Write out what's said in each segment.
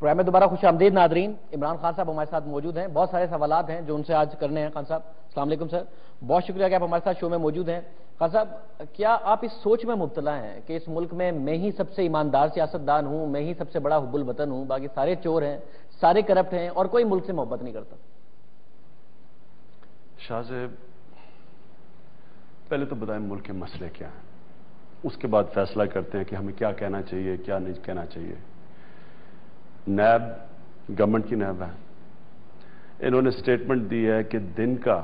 Programme میں دوبارہ خوش آمدید ناظرین. عمران خان صاحب ہمارے ساتھ موجود ہیں. بہت سارے سوالات ہیں جو ان سے آج کرنے ہیں. خان صاحب السلام علیکم سر, بہت شکریہ کہ آپ ہمارے ساتھ شو میں موجود ہیں. خان صاحب, کیا آپ اس سوچ میں مبتلا ہیں کہ اس ملک میں ہی سب سے ایماندار سیاستدان ہوں, میں ہی سب سے بڑا حب الوطن ہوں, باقی سارے چور ہیں, سارے کرپٹ ہیں اور کوئی ملک سے محبت نہیں کرتا؟ شاہ صاحب, پہلے تو بتائیں ملک کے مسئلے کیا ہیں, اس کے بعد فیصلہ کرتے ہیں کہ ہمیں کیا کہنا چاہیے کیا نہیں کہنا چاہیے. نیب گورنمنٹ کی نیب ہے, انہوں نے سٹیٹمنٹ دی ہے کہ دن کا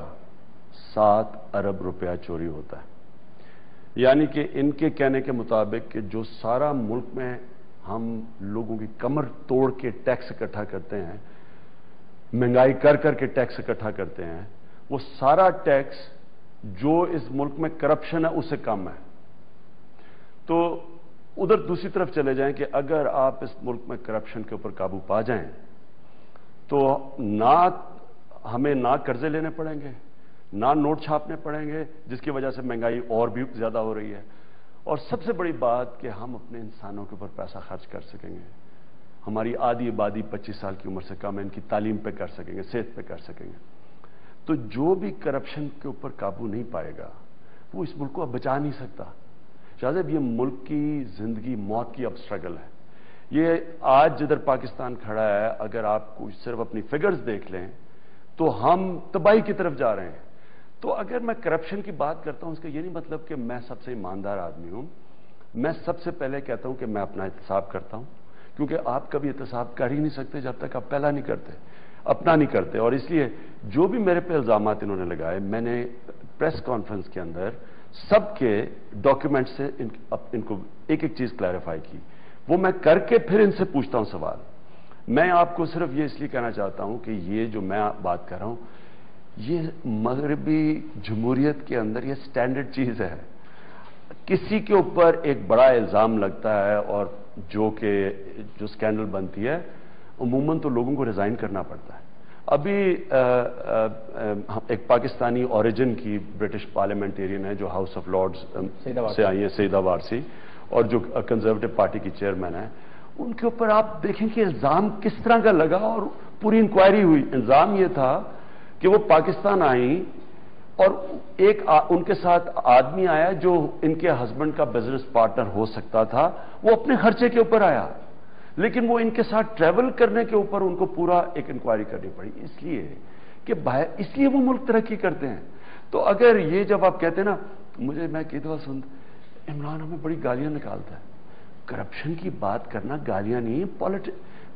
7 ارب روپیہ چوری ہوتا ہے. یعنی کہ ان کے کہنے کے مطابق کہ جو سارا ملک میں ہم لوگوں کی کمر توڑ کے ٹیکس اکٹھا کرتے ہیں, مہنگائی کر کر کے ٹیکس اکٹھا کرتے ہیں, وہ سارا ٹیکس جو اس ملک میں کرپشن ہے اس سے کم ہے. تو ادھر دوسری طرف چلے جائیں کہ اگر آپ اس ملک میں کرپشن کے اوپر قابو پا جائیں تو نہ ہمیں نہ قرضے لینے پڑیں گے, نہ نوٹ چھاپنے پڑیں گے, جس کی وجہ سے مہنگائی اور بھی زیادہ ہو رہی ہے. اور سب سے بڑی بات کہ ہم اپنے انسانوں کے اوپر پیسہ خرچ کر سکیں گے. ہماری آدھی آبادی 25 سال کی عمر سے کم ہے, ان کی تعلیم پہ کر سکیں گے, صحت پہ کر سکیں گے. تو جو بھی کرپشن کے اوپر قابو نہیں پائے گا وہ اس ملک کو اب بچا نہیں سکتا. شاہ صاحب, یہ ملک کی زندگی موت کی اب سٹرگل ہے. یہ آج جدھر پاکستان کھڑا ہے, اگر آپ کو صرف اپنی فگرز دیکھ لیں تو ہم تباہی کی طرف جا رہے ہیں. تو اگر میں کرپشن کی بات کرتا ہوں, اس کا یہ نہیں مطلب کہ میں سب سے ایماندار آدمی ہوں. میں سب سے پہلے کہتا ہوں کہ میں اپنا احتساب کرتا ہوں, کیونکہ آپ کبھی احتساب کر ہی نہیں سکتے جب تک آپ پہلا نہیں کرتے, اپنا نہیں کرتے. اور اس لیے جو بھی میرے پہ الزامات انہوں نے لگائے, میں نے پریس کانفرنس کے اندر سب کے ڈاکیومنٹ سے ان کو ایک ایک چیز کلیریفائی کی. وہ میں کر کے پھر ان سے پوچھتا ہوں سوال. میں آپ کو صرف یہ اس لیے کہنا چاہتا ہوں کہ یہ جو میں بات کر رہا ہوں یہ مغربی جمہوریت کے اندر یہ سٹینڈرڈ چیز ہے. کسی کے اوپر ایک بڑا الزام لگتا ہے اور جو سکینڈل بنتی ہے, عموماً تو لوگوں کو ریزائن کرنا پڑتا ہے. ابھی ایک پاکستانی اوریجن کی برٹش پارلیمنٹیرین ہے جو ہاؤس آف لارڈز سے آئی ہیں, سیدہ وارسی, اور جو کنزرویٹو پارٹی کی چیئرمین ہے, ان کے اوپر آپ دیکھیں کہ الزام کس طرح کا لگا اور پوری انکوائری ہوئی. الزام یہ تھا کہ وہ پاکستان آئیں اور ایک ان کے ساتھ آدمی آیا جو ان کے ہسبینڈ کا بزنس پارٹنر ہو سکتا تھا, وہ اپنے خرچے کے اوپر آیا, لیکن وہ ان کے ساتھ ٹریول کرنے کے اوپر ان کو پورا ایک انکوائری کرنی پڑی. اس لیے کہ اس لیے وہ ملک ترقی کرتے ہیں. تو اگر یہ جب آپ کہتے ہیں نا, مجھے میں کئی دفعہ عمران ہمیں بڑی گالیاں نکالتا ہے. کرپشن کی بات کرنا گالیاں نہیں,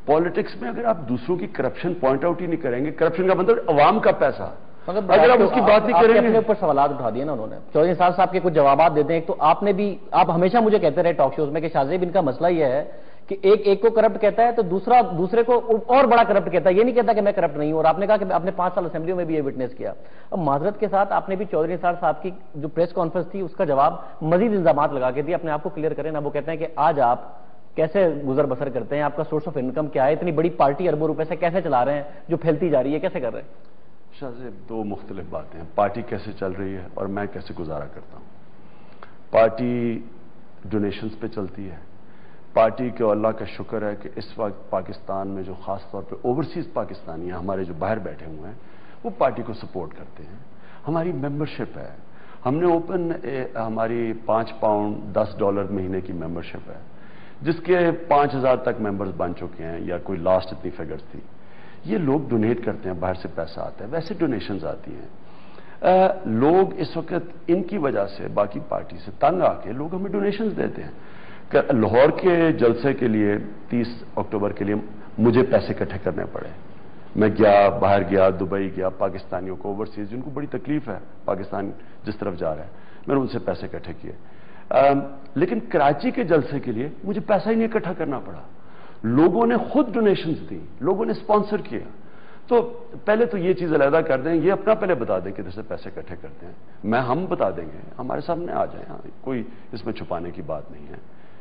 پالیٹکس میں اگر آپ دوسروں کی کرپشن پوائنٹ آؤٹ ہی نہیں کریں گے, کرپشن کا مطلب عوام کا پیسہ, اگر آپ اس کی بات نہیں کریں گے. اپنے اوپر سوالات اٹھا دیے نا انہوں نے. چودھری نثار صاحب کے کچھ جوابات دیتے ہیں. تو آپ ہمیشہ مجھے کہتے رہے ٹاک شوز میں کہ شاہ زیب ان کا مسئلہ یہ ہے کہ ایک کو کرپٹ کہتا ہے تو دوسرے کو اور بڑا کرپٹ کہتا ہے. یہ نہیں کہتا کہ میں کرپٹ نہیں ہوں. اور آپ نے کہا کہ آپ نے 5 سال اسمبلیوں میں بھی یہ وٹنس کیا. اب معذرت کے ساتھ آپ نے بھی چودھری نثار صاحب کی جو پریس کانفرنس تھی اس کا جواب مزید الزامات لگا کے دیا. اپنے آپ کو کلیئر کریں نا. وہ کہتے ہیں کہ آج آپ کیسے گزر بسر کرتے ہیں, آپ کا سورس آف انکم کیا ہے, اتنی بڑی پارٹی اربوں روپے سے کیسے چلا رہے ہیں جو پھیلتی جا رہی ہے, کیسے کر رہے ہیں؟ شاہ صاحب, 2 مختلف باتیں ہیں. پارٹی کیسے چل رہی ہے اور میں کیسے گزارا کرتا ہوں. پارٹی ڈونیشنز پہ چلتی ہے. پارٹی کو اللہ کا شکر ہے کہ اس وقت پاکستان میں جو خاص طور پہ اوورسیز پاکستانی ہیں, ہمارے جو باہر بیٹھے ہوئے ہیں, وہ پارٹی کو سپورٹ کرتے ہیں. ہماری ممبرشپ ہے, ہم نے اوپن ہماری £5 $10 مہینے کی ممبرشپ ہے, جس کے 5000 تک ممبرز بن چکے ہیں, یا کوئی لاسٹ اتنی فگرز تھی. یہ لوگ ڈونیٹ کرتے ہیں, باہر سے پیسہ آتا ہے, ویسے ڈونیشنز آتی ہیں. لوگ اس وقت ان کی وجہ سے باقی پارٹی سے تنگ آ کے لوگ ہمیں ڈونیشنز دیتے ہیں. کہ لاہور کے جلسے کے لیے 30 اکتوبر کے لیے مجھے پیسے اکٹھے کرنے پڑے. میں گیا, باہر گیا, دبئی گیا, پاکستانیوں کو اوورسیز جن کو بڑی تکلیف ہے پاکستان جس طرف جا رہا ہے, میں نے ان سے پیسے اکٹھے کیے. لیکن کراچی کے جلسے کے لیے مجھے پیسہ ہی نہیں اکٹھا کرنا پڑا. لوگوں نے خود ڈونیشنز دی, لوگوں نے اسپانسر کیا. تو پہلے تو یہ چیز علیحدہ کر دیں, یہ اپنا پہلے بتا دیں کہ ادھر سے پیسے اکٹھے کرتے ہیں. ہم بتا دیں گے, ہمارے سامنے آ جائیں, کوئی اس میں چھپانے کی بات نہیں ہے.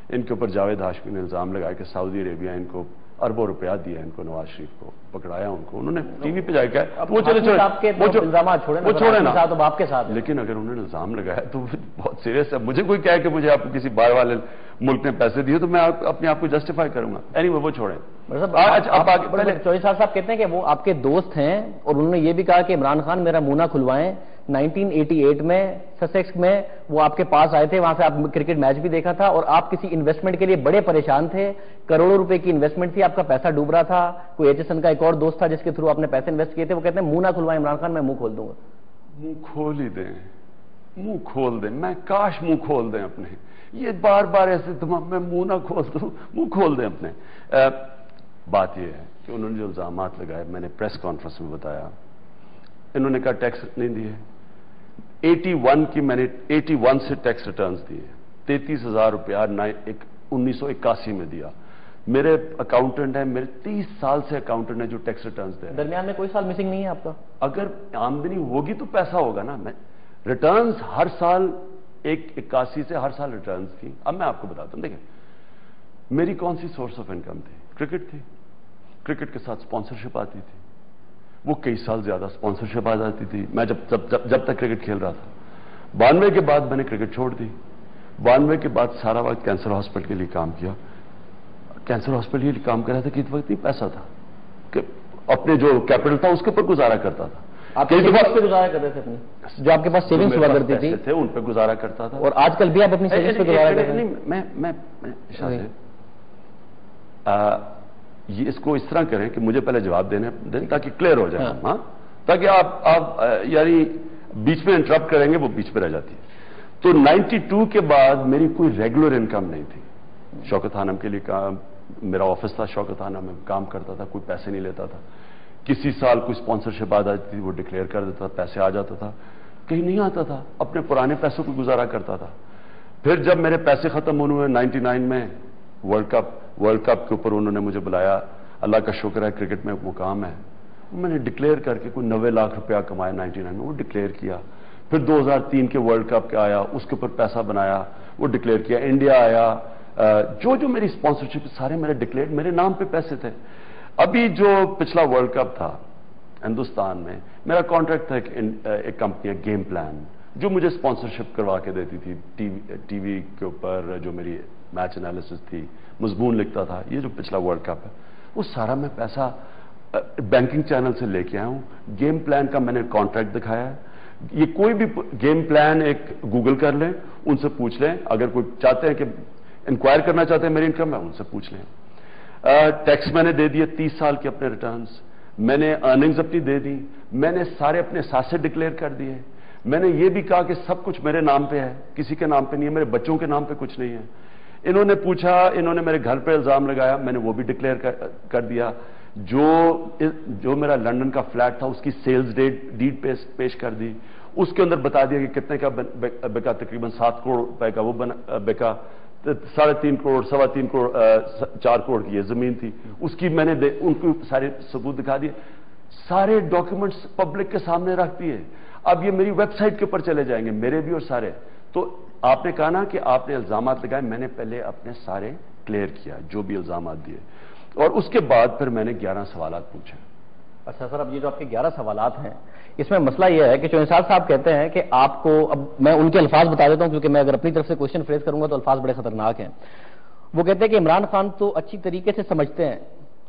ان کے اوپر جاوید ہاشمی نے الزام لگایا کہ سعودی عربیہ ان کو اربوں روپیہ دیا, ان کو نواز شریف کو پکڑایا, ان کو انہوں نے ٹی وی پہ جا کے وہ چھوڑے نا. لیکن اگر انہوں نے الزام لگایا تو بہت سیریس ہے. مجھے کوئی کہے کہ مجھے آپ کسی بار والے मुल्क ने पैसे दिए तो मैं अपने आप को जस्टिफाई करूंगा। एनीवे वो छोड़ें। चौधरी साहब कहते हैं कि वो आपके दोस्त हैं और उन्होंने ये भी कहा कि इमरान खान मेरा मुंह ना खुलवाएं। 1988 में ससेक्स में वो आपके पास आए थे, वहां से आप क्रिकेट मैच भी देखा था और आप किसी इन्वेस्टमेंट के लिए बड़े परेशान थे, करोड़ों रुपए की इन्वेस्टमेंट थी, आपका पैसा डूब रहा था। कोई एचएसएन का एक और दोस्त था जिसके थ्रू आपने पैसे इन्वेस्ट किए थे। वो कहते हैं मुंह ना खुलवाएं इमरान खान, मैं मुंह खोल दूंगा। मुंह खोल ही दें, मुंह खोल दें, मैं काश मुंह खोल दें अपने। ये बार बार ऐसे तमाम मैं मुंह ना खोल दूं, मुंह खोल दें अपने। बात यह है कि उन्होंने जो इल्जामात लगाए, मैंने प्रेस कॉन्फ्रेंस में बताया, इन्होंने कहा टैक्स नहीं दिए। 81 से टैक्स रिटर्न्स दिए, 33,000 रुपया 1981 में दिया। मेरे अकाउंटेंट है, मेरे 30 साल से अकाउंटेंट है जो टैक्स रिटर्न्स दे। दरमियान में कोई साल मिसिंग नहीं है आपका? अगर आमदनी होगी तो पैसा होगा ना। मैं रिटर्न्स हर साल 81 से हर साल रिटर्न्स थी। अब मैं आपको बताता हूं, देखिए मेरी कौन सी सोर्स ऑफ इनकम थी? क्रिकेट थी। क्रिकेट के साथ स्पॉन्सरशिप आती थी, वो कई साल ज्यादा स्पॉन्सरशिप आ जाती थी। मैं जब तक क्रिकेट खेल रहा था। 92 के बाद मैंने क्रिकेट छोड़ दी। 92 के बाद सारा वक्त कैंसर हॉस्पिटल के लिए काम किया। कैंसर हॉस्पिटल के लिए काम कर रहा था कि इस वक्त नहीं पैसा था कि अपने जो कैपिटल था उसके ऊपर गुजारा करता था। आप सेविंग्स पे गुजारा करते थे अपनी, जो आपके पास सेविंग्स हुआ करती थी थे उन पे गुजारा करता था। और आजकल भी आप अपनी सेविंग्स पे गुजारा करते हैं? मैं ये इसको इस तरह करें कि मुझे पहले जवाब दें ताकि क्लियर हो जाए। हाँ, ताकि आप यानी बीच में इंटरप्ट करेंगे वो बीच में रह जाती है। तो 92 के बाद मेरी कोई रेगुलर इनकम नहीं थी। शौकत खानम के लिए काम, मेरा ऑफिस था शौकत खानम में, काम करता था, कोई पैसे नहीं लेता था। किसी साल कोई स्पॉन्सरशिप आ जाती थी, वो डिक्लेयर कर देता था, पैसे आ जाता था। कहीं नहीं आता था, अपने पुराने पैसों को गुजारा करता था। फिर जब मेरे पैसे खत्म होने हुए 99 में वर्ल्ड कप के ऊपर उन्होंने मुझे बुलाया। अल्लाह का शुक्र है क्रिकेट में मुकाम है। मैंने डिक्लेयर करके कोई 90 लाख रुपया कमाया 99 में, वो डिक्लेयर किया। फिर 2003 के वर्ल्ड कप के आया, उसके ऊपर पैसा बनाया, वो डिक्लेयर किया। इंडिया आया, जो मेरी स्पॉन्सरशिप सारे मेरे डिक्लेयर, मेरे नाम पे पैसे थे। अभी जो पिछला वर्ल्ड कप था हिंदुस्तान में, मेरा कॉन्ट्रैक्ट था एक कंपनी गेम प्लान, जो मुझे स्पॉन्सरशिप करवा के देती थी। टीवी के ऊपर जो मेरी मैच एनालिसिस थी, मजमून लिखता था। ये जो पिछला वर्ल्ड कप है, वो सारा मैं पैसा बैंकिंग चैनल से लेके आया हूं। गेम प्लान का मैंने कॉन्ट्रैक्ट दिखाया है। ये कोई भी गेम प्लान एक गूगल कर लें, उनसे पूछ लें। अगर कोई चाहते हैं कि इंक्वायर करना चाहते हैं मेरी इनकम में, उनसे पूछ लें। टैक्स मैंने दे दिए 30 साल के अपने रिटर्न्स, मैंने अर्निंग्स अपनी दे दी, मैंने सारे अपने साथ से डिक्लेयर कर दिए। मैंने ये भी कहा कि सब कुछ मेरे नाम पे है, किसी के नाम पे नहीं है, मेरे बच्चों के नाम पे कुछ नहीं है। इन्होंने पूछा, इन्होंने मेरे घर पे इल्जाम लगाया, मैंने वो भी डिक्लेयर कर दिया। जो मेरा लंदन का फ्लैट था उसकी सेल्स डीड पेश कर दी। उसके अंदर बता दिया कि कितने का बिका, तकरीबन 7 करोड़ रुपए का वो बिका। 3.5 करोड़, 3.25 करोड़, 4 करोड़ की ये जमीन थी, उसकी मैंने उनको सारे सबूत दिखा दिए। सारे डॉक्यूमेंट्स पब्लिक के सामने रख दिए। अब ये मेरी वेबसाइट के ऊपर चले जाएंगे, मेरे भी और सारे। तो आपने कहा ना कि आपने इल्जामात लगाए, मैंने पहले अपने सारे क्लियर किया जो भी इल्जामात दिए, और उसके बाद फिर मैंने 11 सवालात पूछे। अच्छा सर, अब ये जो आपके 11 सवालात हैं, इसमें मसला यह है कि चौधरी साहब कहते हैं कि आपको, अब मैं उनके अल्फाज बता देता हूं क्योंकि मैं अगर अपनी तरफ से क्वेश्चन फ्रेज करूंगा तो अल्फाज बड़े खतरनाक हैं। वो कहते हैं कि इमरान खान तो अच्छी तरीके से समझते हैं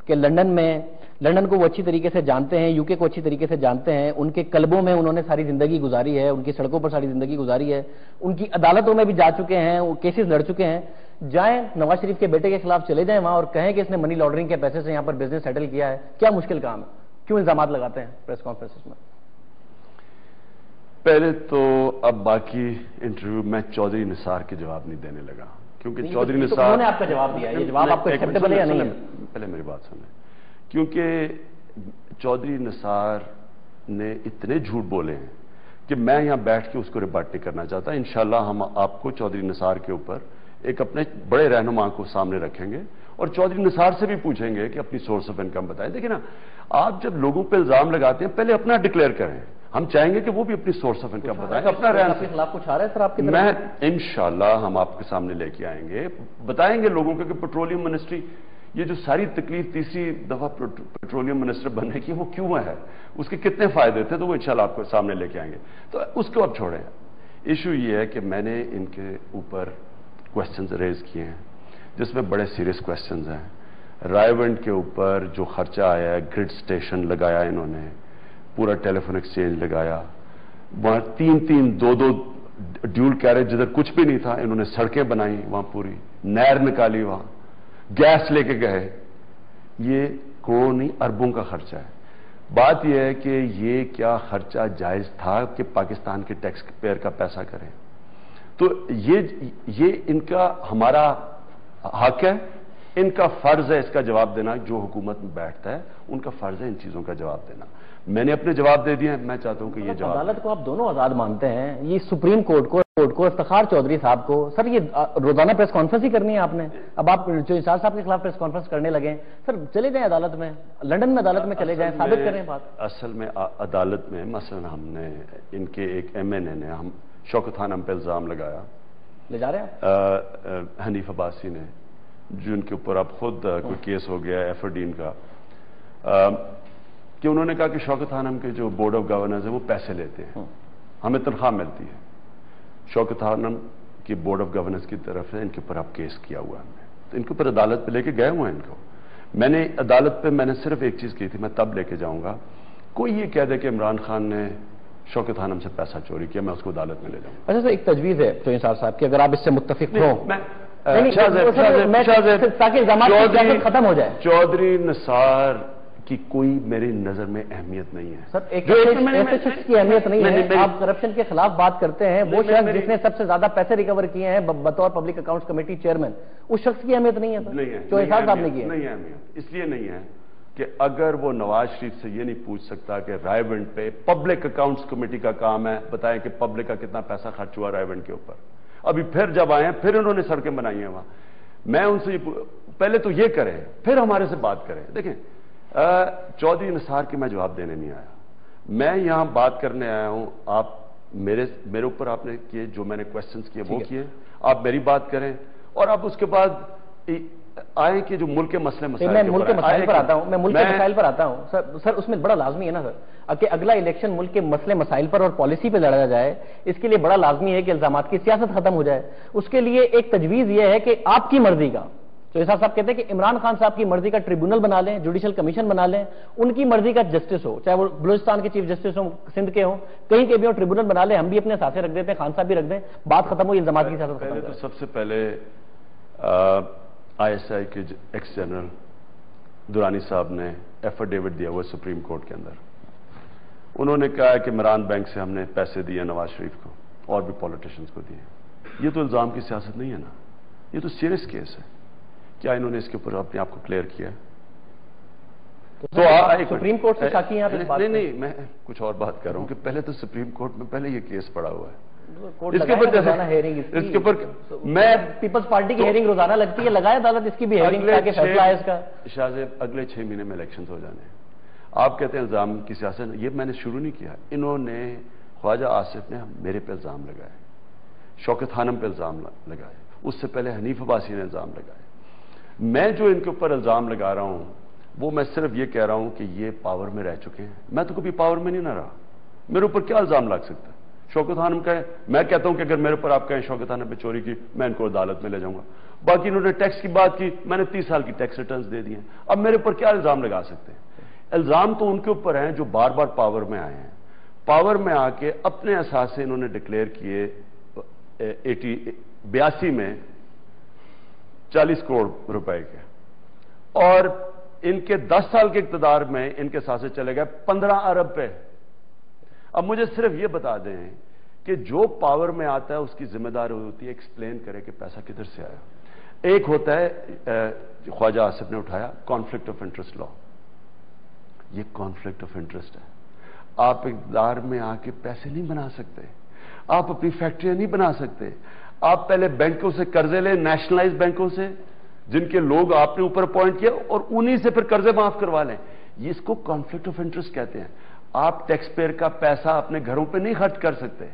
कि लंदन को वो अच्छी तरीके से जानते हैं, यूके को अच्छी तरीके से जानते हैं, उनके कल्बों में उन्होंने सारी जिंदगी गुजारी है, उनकी सड़कों पर सारी जिंदगी गुजारी है, उनकी अदालतों में भी जा चुके हैं, वो केसेस लड़ चुके हैं। जाएं नवाज शरीफ के बेटे के खिलाफ चले जाएं वहां और कहें कि इसने मनी लॉन्ड्रिंग के पैसे से यहां पर बिजनेस सेटल किया है। क्या मुश्किल काम है? क्यों इल्जामात लगाते हैं प्रेस कॉन्फ्रेंस में? पहले तो अब बाकी इंटरव्यू में चौधरी निसार के जवाब नहीं देने लगा, क्योंकि चौधरी निसार, उन्होंने आपका जवाब दिया, ये जवाब आपको एक्सेप्टेबल है या नहीं है? पहले मेरी बात सुने। क्योंकि चौधरी निसार ने इतने झूठ बोले हैं कि मैं यहां बैठ के उसको रिबट नहीं करना चाहता। इंशाल्लाह हम आपको चौधरी निसार के ऊपर एक अपने बड़े रहनुमा को सामने रखेंगे और चौधरी निसार से भी पूछेंगे कि अपनी सोर्स ऑफ इनकम बताएं। देखिए ना, आप जब लोगों पे इल्जाम लगाते हैं, पहले अपना डिक्लेयर करें। हम चाहेंगे कि वो भी अपनी सोर्स ऑफ इनकम बताएं, अपना रहना। आपके खिलाफ कुछ आ रहा है सर आपकी तरफ? मैं इंशाल्लाह हम आपके सामने लेके आएंगे, बताएंगे लोगों को कि पेट्रोलियम मिनिस्ट्री, ये जो सारी तकलीफ तीसरी दफा पेट्रोलियम मिनिस्टर बनने की, वो क्यों है, उसके कितने फायदे थे, तो वो इंशाल्लाह आपको सामने लेके आएंगे। तो उसको अब छोड़ें। इशू ये है कि मैंने इनके ऊपर क्वेश्चंस रेज किए हैं, जिसमें बड़े सीरियस क्वेश्चंस हैं। रायवंड के ऊपर जो खर्चा आया है, ग्रिड स्टेशन लगाया इन्होंने, पूरा टेलीफोन एक्सचेंज लगाया, वहां 3-3, 2-2 ड्यूल कैरेज, जिधर कुछ भी नहीं था इन्होंने सड़कें बनाई, वहां पूरी नहर निकाली, वहां गैस लेके गए। ये करोड़ों अरबों का खर्चा है। बात यह है कि ये क्या खर्चा जायज था कि पाकिस्तान के टैक्स पेयर का पैसा करें? तो ये इनका हमारा हक है, इनका फर्ज है इसका जवाब देना। जो हुकूमत में बैठता है उनका फर्ज है इन चीजों का जवाब देना। मैंने अपने जवाब दे दिए, मैं चाहता हूं कि ये जवाब। अदालत को आप दोनों आजाद मानते हैं, ये सुप्रीम कोर्ट को इफ्तिखार चौधरी साहब को, सर ये रोजाना प्रेस कॉन्फ्रेंस ही करनी है आपने? अब आप जो इंसार साहब के खिलाफ प्रेस कॉन्फ्रेंस करने लगे, सर चले जाएं अदालत में, लंदन में अदालत में चले जाएं, साबित करें बात। असल में अदालत में मसलन हमने इनके एक MNA ने हम शौकत खान पे इल्जाम लगाया, ले जा रहे हैं हनीफ अब्बासी ने, जिनके ऊपर अब खुद कोई केस हो गया एफडीन का, कि उन्होंने कहा कि शौकत खानम के जो बोर्ड ऑफ गवर्नर्स है वो पैसे लेते हैं, हमें तनख्वाह मिलती है। शौकत खानम की बोर्ड ऑफ गवर्नर्स की तरफ से इनके ऊपर अब केस किया हुआ है, तो इनके ऊपर अदालत पे लेके गए हुए हैं इनको। मैंने अदालत पे मैंने सिर्फ एक चीज की थी, मैं तब लेके जाऊंगा, कोई ये कह दे कि इमरान खान ने शौकत खानम से पैसा चोरी किया, मैं उसको अदालत में ले जाऊंगा। अच्छा सर, एक तजवीज है तो इंसार साहब की, अगर आप इससे मुत्तफिक हो ताकि इल्जाम खत्म हो जाए। चौधरी निसार की कोई मेरी नजर में अहमियत नहीं है सर, एक ऐसे शख्स की अहमियत नहीं है। आप करप्शन के खिलाफ बात करते हैं, वो शख्स जिसने सबसे ज्यादा पैसे रिकवर किए हैं बतौर पब्लिक अकाउंट्स कमेटी चेयरमैन, उस शख्स की अहमियत नहीं है सर, जो इंसार साहब ने की है। नहीं है अहमियत, इसलिए नहीं है कि अगर वो नवाज शरीफ से ये नहीं पूछ सकता कि रायवंड पे पब्लिक अकाउंट्स कमेटी का काम है, बताएं कि पब्लिक का कितना पैसा खर्च हुआ रायवंड के ऊपर। अभी फिर जब आए हैं, फिर उन्होंने सड़कें बनाई हैं वहां, मैं उनसे पहले तो ये करें, फिर हमारे से बात करें। देखें, चौधरी निसार की मैं जवाब देने नहीं आया, मैं यहां बात करने आया हूं। आप मेरे ऊपर आपने किए, जो मैंने क्वेश्चंस किए वो किए, आप मेरी बात करें और आप उसके बाद आए कि जो मुल्क के मसले मसाइल मैं मुल्क के मसाइल पर आता हूं, मैं मुल्क के मसाइल पर आता हूं सर उसमें बड़ा लाजमी है ना सर कि अगला इलेक्शन मुल्क के मसले मसाइल पर और पॉलिसी पे लड़ा जाए। इसके लिए बड़ा लाजमी है कि इल्जामात की सियासत खत्म हो जाए। उसके लिए एक तजवीज यह है कि आपकी मर्जी का, तो इंसार साहब कहते हैं कि इमरान खान साहब की मर्जी का ट्रिब्यूनल बना लें, जुडिशियल कमीशन बना लें, उनकी मर्जी का जस्टिस हो, चाहे वो बलूचिस्तान के चीफ जस्टिस हो, सिंध के हो, कहीं के भी हो, ट्रिब्यूनल बना लें, हम भी अपने साथे रख देते हैं, खान साहब भी रख दें, बात खत्म हो, इल्जामात की सियासत खत्म। तो सबसे पहले ISI के एक्स जनरल दुरानी साहब ने एफिडेविट दिया हुआ सुप्रीम कोर्ट के अंदर। उन्होंने कहा कि इमरान बैंक से हमने पैसे दिए नवाज शरीफ को और भी पॉलिटिशियंस को दिए। ये तो इल्जाम की सियासत नहीं है ना, ये तो सीरियस केस है। क्या इन्होंने इसके ऊपर अपने आप को क्लियर किया? तो सुप्रीम कोर्ट से शाकी यहाँ पे नहीं, मैं कुछ और बात कर रहा हूं कि पहले तो सुप्रीम कोर्ट में पहले ये केस पड़ा हुआ है। इसके ऊपर इसके ऊपर मैं पीपल्स पार्टी की हेयरिंग रोजाना लगती है, लगाया अदालत इसकी भी हेयरिंग ताकि फैसला है इसका। शाहजेब, अगले 6 महीने में इलेक्शन हो जाने, आप कहते हैं इल्जाम की सियासत, ये मैंने शुरू नहीं किया। इन्होंने ख्वाजा आसिफ ने मेरे पे इल्जाम लगाए, शौकत खानम पे इल्जाम लगाए, उससे पहले हनीफ अब्बासी ने इल्जाम लगाए। मैं जो इनके ऊपर इल्जाम लगा रहा हूं वो मैं सिर्फ ये कह रहा हूं कि ये पावर में रह चुके हैं। मैं तो कभी पावर में नहीं ना रहा, मेरे ऊपर क्या इल्जाम लग सकता है? शौकत खानम का है, मैं कहता हूं कि अगर मेरे ऊपर आप कहें शौकत खानम पे चोरी की, मैं इनको अदालत में ले जाऊंगा। बाकी इन्होंने टैक्स की बात की, मैंने 30 साल की टैक्स रिटर्न्स दे दिए, अब मेरे ऊपर क्या इल्जाम लगा सकते हैं? इल्जाम तो उनके ऊपर हैं जो बार बार पावर में आए हैं। पावर में आके अपने एहसास से इन्होंने डिक्लेयर किए 82 में 40 करोड़ रुपए के, और इनके 10 साल के इक़्तिदार में इनके साथ चले गए 15 अरब पे। अब मुझे सिर्फ ये बता दें कि जो पावर में आता है उसकी जिम्मेदारी होती है एक्सप्लेन करे कि पैसा किधर से आया। एक होता है ख्वाजा आसिफ ने उठाया कॉन्फ्लिक्ट ऑफ इंटरेस्ट लॉ, ये कॉन्फ्लिक्ट ऑफ इंटरेस्ट है। आप इक़्तिदार में आके पैसे नहीं बना सकते, आप अपनी फैक्ट्रियां नहीं बना सकते। आप पहले बैंकों से कर्जे लें, नेशनलाइज बैंकों से, जिनके लोग आपने ऊपर अपॉइंट किया, और उन्हीं से फिर कर्जे माफ करवा लें। इसको कॉन्फ्लिक्ट ऑफ इंटरेस्ट कहते हैं। आप टैक्स पेयर का पैसा अपने घरों पे नहीं खर्च कर सकते।